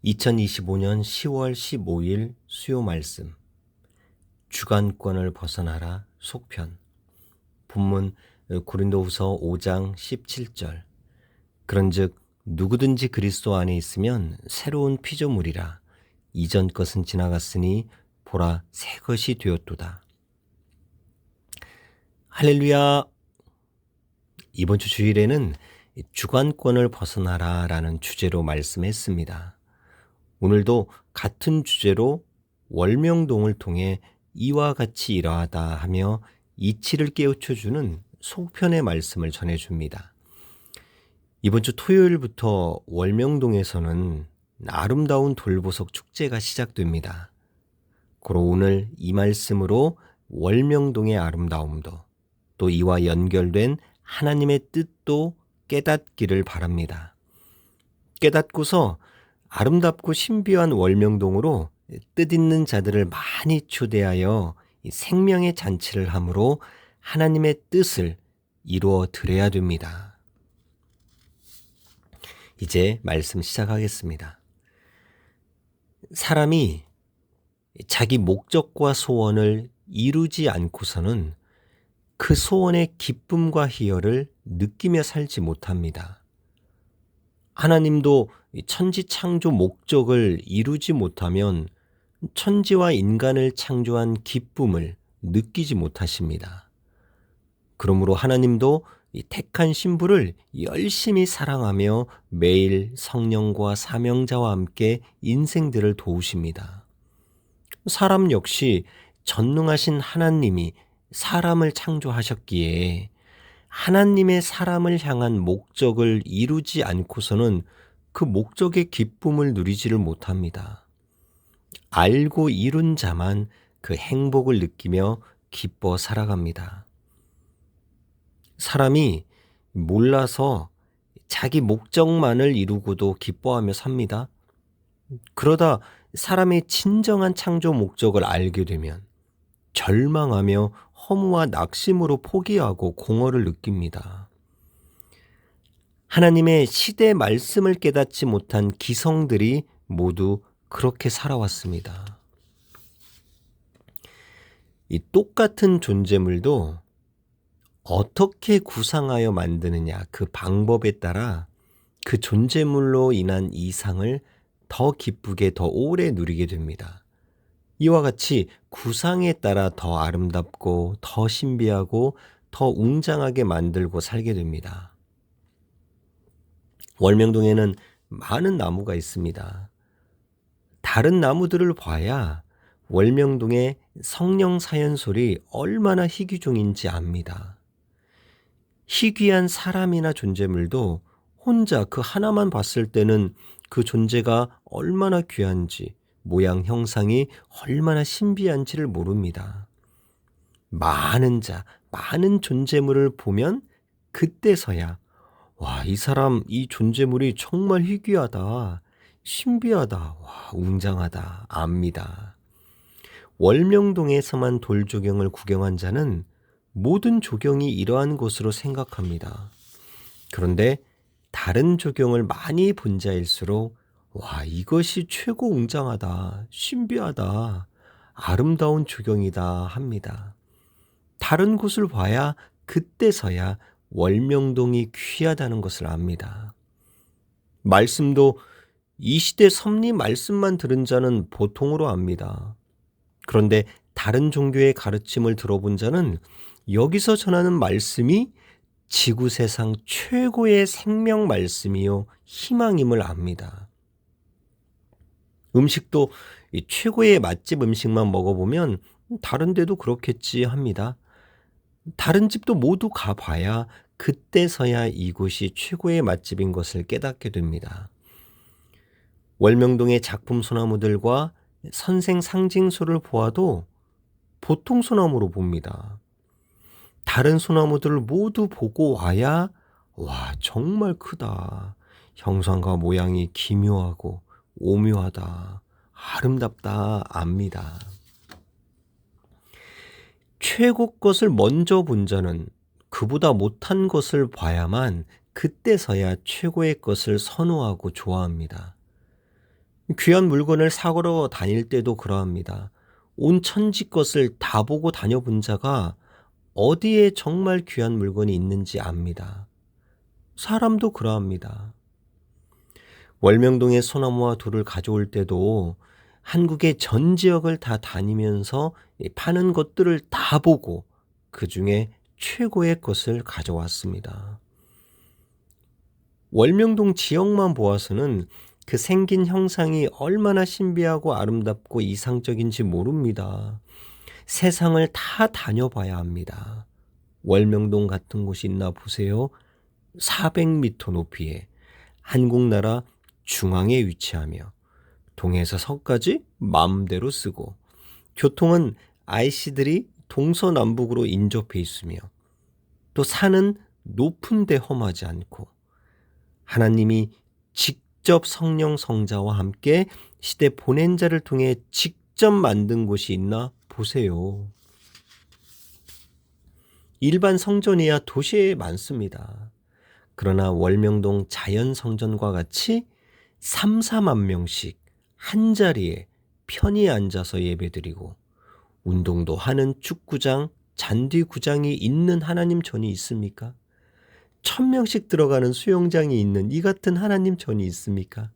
2025년 10월 15일 수요 말씀. 주간권을 벗어나라 속편. 본문 고린도후서 5장 17절. 그런즉 누구든지 그리스도 안에 있으면 새로운 피조물이라. 이전 것은 지나갔으니 보라 새 것이 되었도다. 할렐루야. 이번 주 주일에는 주간권을 벗어나라 라는 주제로 말씀했습니다. 오늘도 같은 주제로 월명동을 통해 이와 같이 이러하다 하며 이치를 깨우쳐주는 속편의 말씀을 전해줍니다. 이번 주 토요일부터 월명동에서는 아름다운 돌보석 축제가 시작됩니다. 고로 오늘 이 말씀으로 월명동의 아름다움도 또 이와 연결된 하나님의 뜻도 깨닫기를 바랍니다. 깨닫고서 아름답고 신비한 월명동으로 뜻있는 자들을 많이 초대하여 생명의 잔치를 함으로 하나님의 뜻을 이루어 드려야 됩니다. 이제 말씀 시작하겠습니다. 사람이 자기 목적과 소원을 이루지 않고서는 그 소원의 기쁨과 희열을 느끼며 살지 못합니다. 하나님도 천지 창조 목적을 이루지 못하면 천지와 인간을 창조한 기쁨을 느끼지 못하십니다. 그러므로 하나님도 택한 신부를 열심히 사랑하며 매일 성령과 사명자와 함께 인생들을 도우십니다. 사람 역시 전능하신 하나님이 사람을 창조하셨기에 하나님의 사람을 향한 목적을 이루지 않고서는 그 목적의 기쁨을 누리지를 못합니다. 알고 이룬 자만 그 행복을 느끼며 기뻐 살아갑니다. 사람이 몰라서 자기 목적만을 이루고도 기뻐하며 삽니다. 그러다 사람의 진정한 창조 목적을 알게 되면 절망하며 허무와 낙심으로 포기하고 공허를 느낍니다. 하나님의 시대 말씀을 깨닫지 못한 기성들이 모두 그렇게 살아왔습니다. 이 똑같은 존재물도 어떻게 구상하여 만드느냐 그 방법에 따라 그 존재물로 인한 이상을 더 기쁘게 더 오래 누리게 됩니다. 이와 같이 구상에 따라 더 아름답고 더 신비하고 더 웅장하게 만들고 살게 됩니다. 월명동에는 많은 나무가 있습니다. 다른 나무들을 봐야 월명동의 성령 사연솔이 얼마나 희귀종인지 압니다. 희귀한 사람이나 존재물도 혼자 그 하나만 봤을 때는 그 존재가 얼마나 귀한지 모양 형상이 얼마나 신비한지를 모릅니다. 많은 존재물을 보면 그때서야 와, 이 사람, 이 존재물이 정말 희귀하다, 신비하다, 와, 웅장하다, 압니다. 월명동에서만 돌조경을 구경한 자는 모든 조경이 이러한 것으로 생각합니다. 그런데 다른 조경을 많이 본 자일수록 와, 이것이 최고 웅장하다, 신비하다, 아름다운 조경이다 합니다. 다른 곳을 봐야 그때서야 월명동이 귀하다는 것을 압니다. 말씀도 이 시대 섭리 말씀만 들은 자는 보통으로 압니다. 그런데 다른 종교의 가르침을 들어본 자는 여기서 전하는 말씀이 지구 세상 최고의 생명 말씀이요 희망임을 압니다. 음식도 이 최고의 맛집 음식만 먹어보면 다른 데도 그렇겠지 합니다. 다른 집도 모두 가봐야 그때서야 이곳이 최고의 맛집인 것을 깨닫게 됩니다. 월명동의 작품 소나무들과 선생 상징소를 보아도 보통 소나무로 봅니다. 다른 소나무들을 모두 보고 와야 와, 정말 크다. 형상과 모양이 기묘하고 오묘하다. 아름답다 압니다. 최고 것을 먼저 본 자는 그보다 못한 것을 봐야만 그때서야 최고의 것을 선호하고 좋아합니다. 귀한 물건을 사러 다닐 때도 그러합니다. 온 천지 것을 다 보고 다녀본 자가 어디에 정말 귀한 물건이 있는지 압니다. 사람도 그러합니다. 월명동에 소나무와 돌을 가져올 때도 한국의 전 지역을 다 다니면서 파는 것들을 다 보고 그 중에 최고의 것을 가져왔습니다. 월명동 지역만 보아서는 그 생긴 형상이 얼마나 신비하고 아름답고 이상적인지 모릅니다. 세상을 다 다녀봐야 합니다. 월명동 같은 곳이 있나 보세요. 400m 높이에 한국 나라 중앙에 위치하며 동에서 서까지 마음대로 쓰고 교통은 IC들이 동서남북으로 인접해 있으며 또 산은 높은 데 험하지 않고 하나님이 직접 성령 성자와 함께 시대 보낸 자를 통해 직접 만든 곳이 있나 보세요. 일반 성전이야 도시에 많습니다. 그러나 월명동 자연성전과 같이 3, 4만 명씩 한자리에 편히 앉아서 예배드리고 운동도 하는 축구장, 잔디구장이 있는 하나님 전이 있습니까? 1000명씩 들어가는 수영장이 있는 이 같은 하나님 전이 있습니까?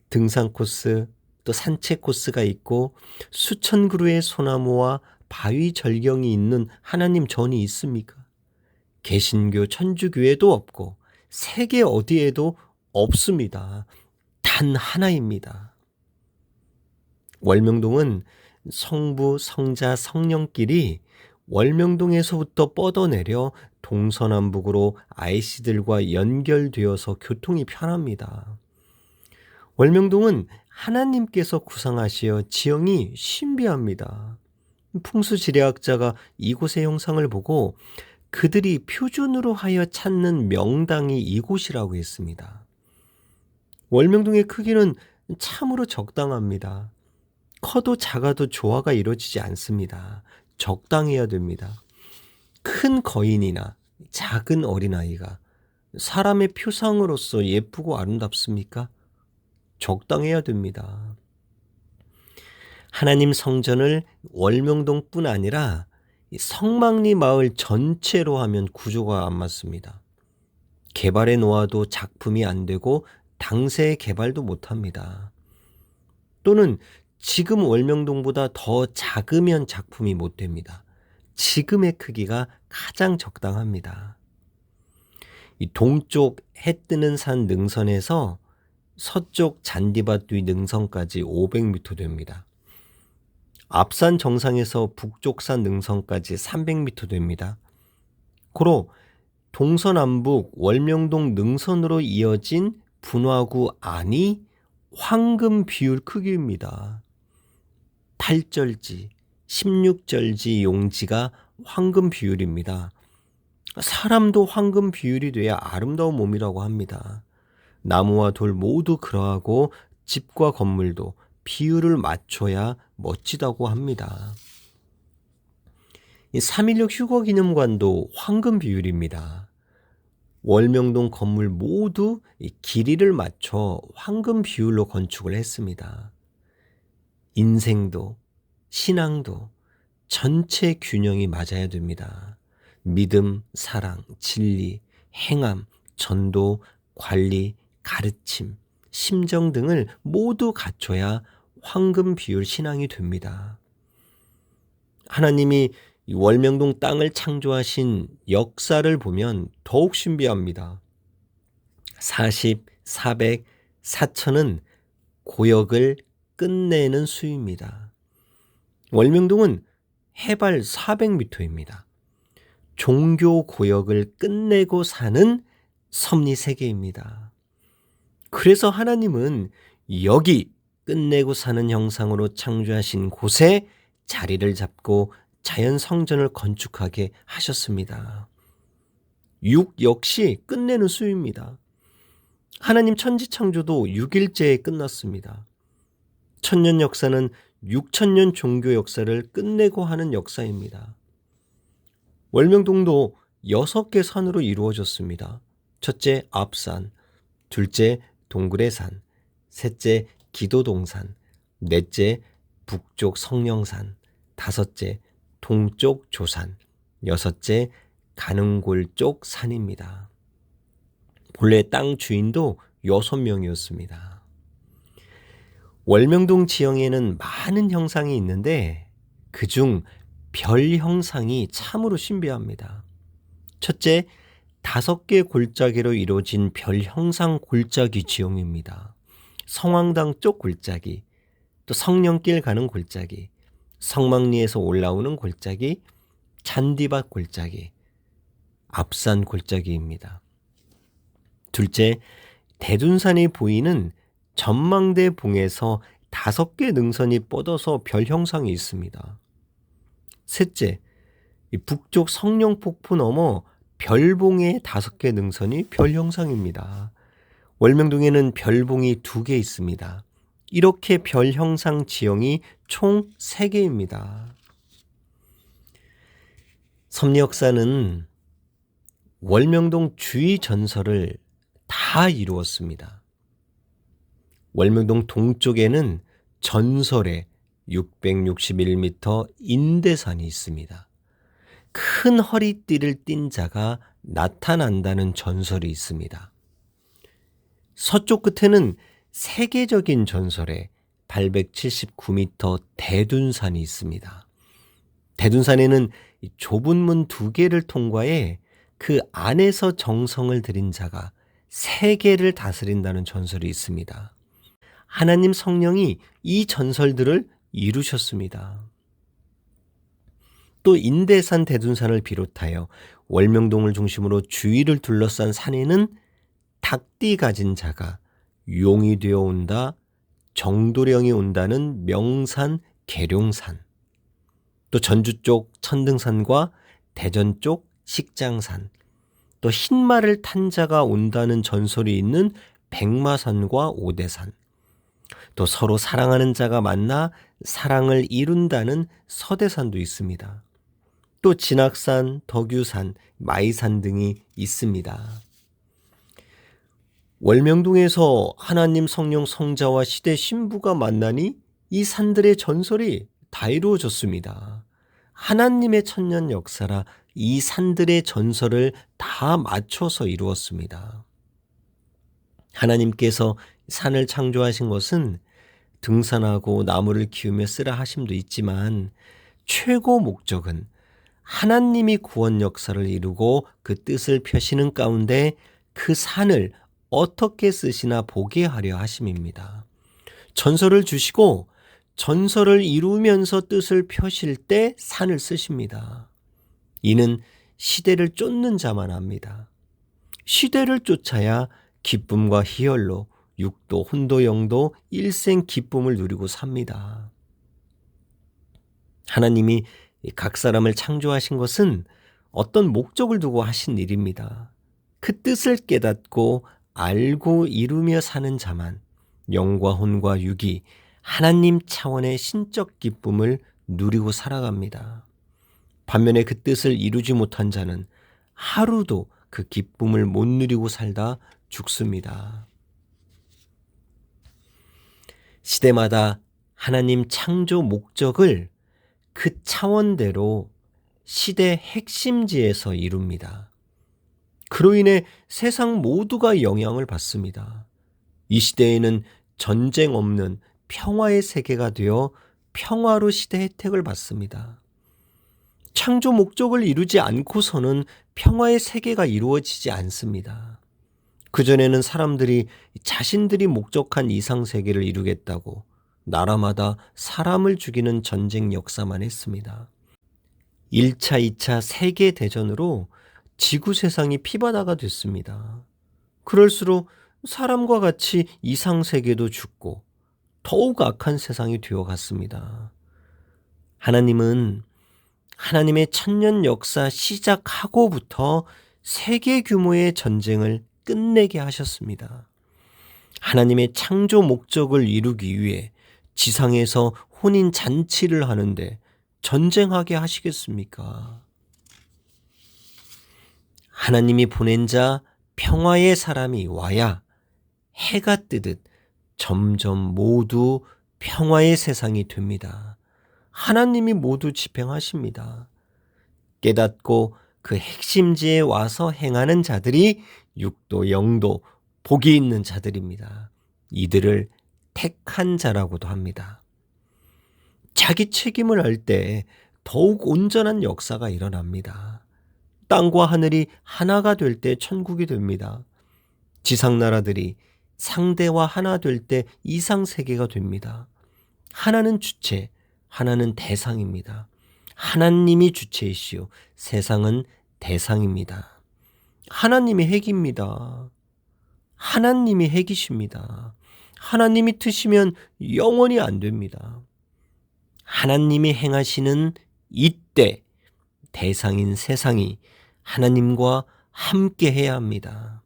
등산 코스, 또 산책 코스가 있고 수천 그루의 소나무와 바위 절경이 있는 하나님 전이 있습니까? 개신교 천주교에도 없고 세계 어디에도 없습니다. 단 하나입니다. 월명동은 성부, 성자, 성령끼리 월명동에서부터 뻗어내려 동서남북으로 IC들과 연결되어서 교통이 편합니다. 월명동은 하나님께서 구상하시어 지형이 신비합니다. 풍수지리학자가 이곳의 형상을 보고 그들이 표준으로 하여 찾는 명당이 이곳이라고 했습니다. 월명동의 크기는 참으로 적당합니다. 커도 작아도 조화가 이루어지지 않습니다. 적당해야 됩니다. 큰 거인이나 작은 어린아이가 사람의 표상으로서 예쁘고 아름답습니까? 적당해야 됩니다. 하나님 성전을 월명동뿐 아니라 성막리 마을 전체로 하면 구조가 안 맞습니다. 개발해 놓아도 작품이 안 되고 당세의 개발도 못합니다. 또는 지금 월명동보다 더 작으면 작품이 못 됩니다. 지금의 크기가 가장 적당합니다. 이 동쪽 해 뜨는 산 능선에서 서쪽 잔디밭 뒤 능선까지 500m 됩니다. 앞산 정상에서 북쪽산 능선까지 300m 됩니다. 고로 동서남북 월명동 능선으로 이어진 분화구 안이 황금 비율 크기입니다. 8절지, 16절지 용지가 황금 비율입니다. 사람도 황금 비율이 돼야 아름다운 몸이라고 합니다. 나무와 돌 모두 그러하고 집과 건물도 비율을 맞춰야 멋지다고 합니다. 3.16 휴거기념관도 황금 비율입니다. 월명동 건물 모두 길이를 맞춰 황금 비율로 건축을 했습니다. 인생도 신앙도 전체 균형이 맞아야 됩니다. 믿음, 사랑, 진리, 행함, 전도, 관리, 가르침, 심정 등을 모두 갖춰야 황금 비율 신앙이 됩니다. 하나님이 월명동 땅을 창조하신 역사를 보면 더욱 신비합니다. 40, 400, 4천은 고역을 끝내는 수입니다. 월명동은 해발 400m입니다. 종교 고역을 끝내고 사는 섭리 세계입니다. 그래서 하나님은 여기 끝내고 사는 형상으로 창조하신 곳에 자리를 잡고 자연 성전을 건축하게 하셨습니다. 6 역시 끝내는 수입니다. 하나님 천지 창조도 6일째에 끝났습니다. 천년 역사는 6천년 종교 역사를 끝내고 하는 역사입니다. 월명동도 6개 산으로 이루어졌습니다. 첫째 앞산, 둘째 동굴의 산, 셋째 기도동산, 넷째 북쪽 성령산, 다섯째 동쪽 조산, 여섯째 가는골 쪽 산입니다. 본래 땅 주인도 6명이었습니다. 월명동 지형에는 많은 형상이 있는데 그중 별 형상이 참으로 신비합니다. 첫째, 5개 골짜기로 이루어진 별 형상 골짜기 지형입니다. 성황당 쪽 골짜기, 또 성령길 가는 골짜기, 성막리에서 올라오는 골짜기, 잔디밭 골짜기, 앞산 골짜기입니다. 둘째, 대둔산이 보이는 전망대 봉에서 5개 능선이 뻗어서 별 형상이 있습니다. 셋째, 북쪽 성령폭포 넘어 별봉의 5개 능선이 별 형상입니다. 월명동에는 별봉이 2개 있습니다. 이렇게 별 형상 지형이 총 3개입니다. 섭리역사는 월명동 주위 전설을 다 이루었습니다. 월명동 동쪽에는 전설의 661m 인대산이 있습니다. 큰 허리띠를 띤 자가 나타난다는 전설이 있습니다. 서쪽 끝에는 세계적인 전설의 879m 대둔산이 있습니다. 대둔산에는 좁은 문 2개를 통과해 그 안에서 정성을 들인 자가 세계를 다스린다는 전설이 있습니다. 하나님 성령이 이 전설들을 이루셨습니다. 또 인대산 대둔산을 비롯하여 월명동을 중심으로 주위를 둘러싼 산에는 닭띠 가진 자가 용이 되어 온다, 정도령이 온다는 명산 계룡산, 또 전주 쪽 천등산과 대전 쪽 식장산, 또 흰말을 탄 자가 온다는 전설이 있는 백마산과 오대산, 또 서로 사랑하는 자가 만나 사랑을 이룬다는 서대산도 있습니다. 또 진악산, 덕유산, 마이산 등이 있습니다. 월명동에서 하나님 성령 성자와 시대 신부가 만나니 이 산들의 전설이 다 이루어졌습니다. 하나님의 천년 역사라 이 산들의 전설을 다 맞춰서 이루었습니다. 하나님께서 산을 창조하신 것은 등산하고 나무를 키우며 쓰라 하심도 있지만 최고 목적은 하나님이 구원 역사를 이루고 그 뜻을 펴시는 가운데 그 산을 어떻게 쓰시나 보게 하려 하심입니다. 전설을 주시고 전설을 이루면서 뜻을 펴실 때 산을 쓰십니다. 이는 시대를 쫓는 자만 합니다. 시대를 쫓아야 기쁨과 희열로 육도, 혼도, 영도, 일생 기쁨을 누리고 삽니다. 하나님이 각 사람을 창조하신 것은 어떤 목적을 두고 하신 일입니다. 그 뜻을 깨닫고 알고 이루며 사는 자만 영과 혼과 육이 하나님 차원의 신적 기쁨을 누리고 살아갑니다. 반면에 그 뜻을 이루지 못한 자는 하루도 그 기쁨을 못 누리고 살다 죽습니다. 시대마다 하나님 창조 목적을 그 차원대로 시대 핵심지에서 이룹니다. 그로 인해 세상 모두가 영향을 받습니다. 이 시대에는 전쟁 없는 평화의 세계가 되어 평화로 시대 혜택을 받습니다. 창조 목적을 이루지 않고서는 평화의 세계가 이루어지지 않습니다. 그전에는 사람들이 자신들이 목적한 이상 세계를 이루겠다고 나라마다 사람을 죽이는 전쟁 역사만 했습니다. 1차, 2차 세계대전으로 지구 세상이 피바다가 됐습니다. 그럴수록 사람과 같이 이상 세계도 죽고 더욱 악한 세상이 되어갔습니다. 하나님은 하나님의 천년 역사 시작하고부터 세계 규모의 전쟁을 끝내게 하셨습니다. 하나님의 창조 목적을 이루기 위해 지상에서 혼인 잔치를 하는데 전쟁하게 하시겠습니까? 하나님이 보낸 자 평화의 사람이 와야 해가 뜨듯 점점 모두 평화의 세상이 됩니다. 하나님이 모두 집행하십니다. 깨닫고 그 핵심지에 와서 행하는 자들이 육도 영도 복이 있는 자들입니다. 이들을 택한 자라고도 합니다. 자기 책임을 알 때 더욱 온전한 역사가 일어납니다. 땅과 하늘이 하나가 될 때 천국이 됩니다. 지상나라들이 상대와 하나 될 때 이상세계가 됩니다. 하나는 주체, 하나는 대상입니다. 하나님이 주체이시오. 세상은 대상입니다. 하나님이 핵입니다. 하나님이 핵이십니다. 하나님이 트시면 영원히 안 됩니다. 하나님이 행하시는 이때 대상인 세상이 하나님과 함께 해야 합니다.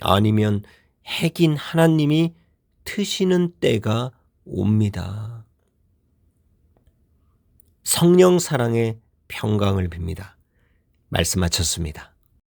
아니면 핵인 하나님이 트시는 때가 옵니다. 성령 사랑의 평강을 빕니다. 말씀 마쳤습니다.